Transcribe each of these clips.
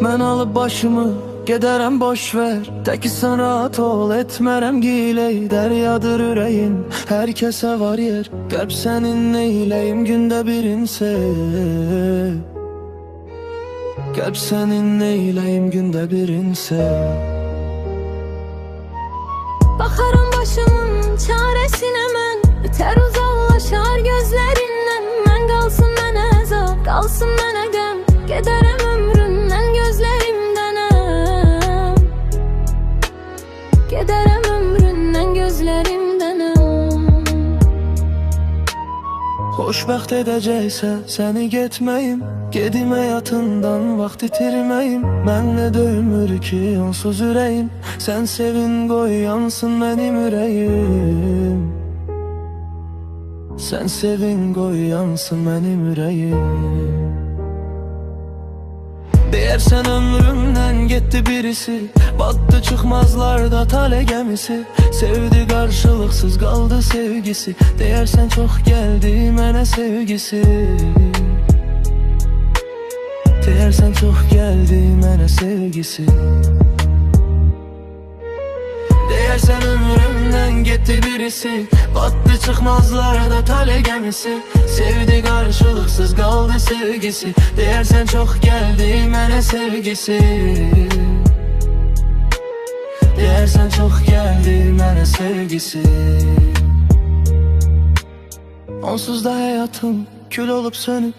Mən alıb başımı gedərəm boş ver. Təki sən rahat ol, etmərəm giley. Dəryadır ürəyin, hər kəsə var yer. Qəlb sənin neyləyim, gündə birinsə. Qəlb sənin neyləyim, gündə birinsə. Baxarım başımın çarəsinə mən. Ötər uzaqlaşar gözlərindən. Mən qalsın mənə əzab, qalsın mənə qəm. Gedərəm ömründən gözlərimdənəm. Gedərəm ömründən gözlərimdənəm. Xoşbəxt edəcəksə səni getməyim. Gedim həyatından vaxt itirməyim. Mənlə döymür ki onsuz ürəyim. Sən sevin qoy yansın mənim ürəyim. Sən sevin qoy yansın mənim ürəyim. Deyərsən ömrümdən getdi birisi. Batdı çıxmazlarda tale gəmisi. Sevdi qarşılıqsız qaldı sevgisi. Deyərsən çox gəldi mənə sevgisi. Deyərsən çox gəldi mənə sevgisi. Deyərsən ömrümdən getdi birisi. Batdı çıxmazlarda tale gəmisi. Sevdi qarşılıqsız qaldı sevgisi. Deyərsən çox gəldi mənə sevgisi. Deyərsən çox gəldi mənə sevgisi. Onsuz da həyatım kül olub sönüb.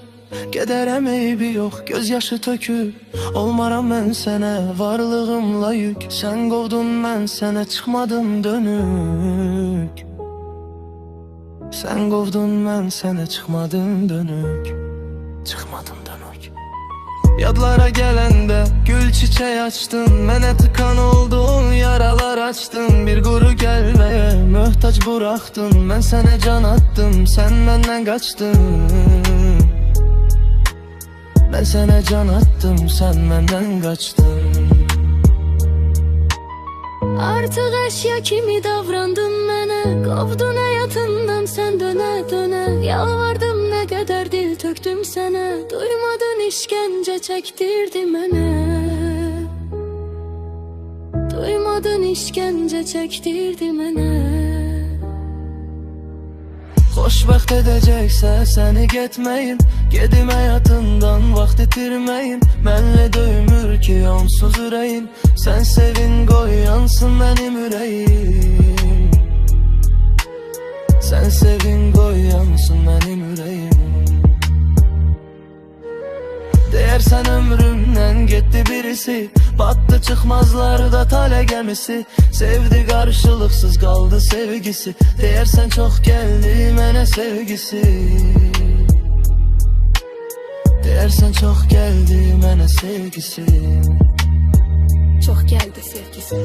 Gedərəm eybi yox, göz yaşı töküb. Olmaram mən sənə varlığımla yük. Sən qovdun mən sənə çıxmadım dönük. Sən qovdun mən sənə çıxmadım dönük. Çıxmadım dönük. Yadlara gələndə gül çiçək açdın. Mənə tıkan oldun, yaralar açdın. Bir quru qəlbəyə möhtac buraxdın. Mən sənə can atdım, sən məndən qaçdın. Mən sənə can attım, sən məndən qaçdın. Artıq əşya kimi davrandın mənə. Qovdun həyatından sən dönə dönə. Yalvardım nə qədər dil tökdüm sənə. Duymadın işgəncə çəkdirdi mənə. Duymadın işgəncə çəkdirdi mənə. Xoşbəxt edəcəksə səni getməyim. Gedim həyatından vaxt itirməyim. Mənlə döymür ki onsuz ürəyin. Sən sevin qoy yansın mənim ürəyim. Sən sevin qoy yansın mənim ürəyim. Deyərsən ömrümdən getdi birisi. Batdı çıxmazlarda tale gəmisi. Sevdi qarşılıqsız qaldı sevgisi. Deyərsən çox gəldi mənə sevgisi. Deyərsən çox gəldi mənə sevgisi. Çox gəldi sevgisi.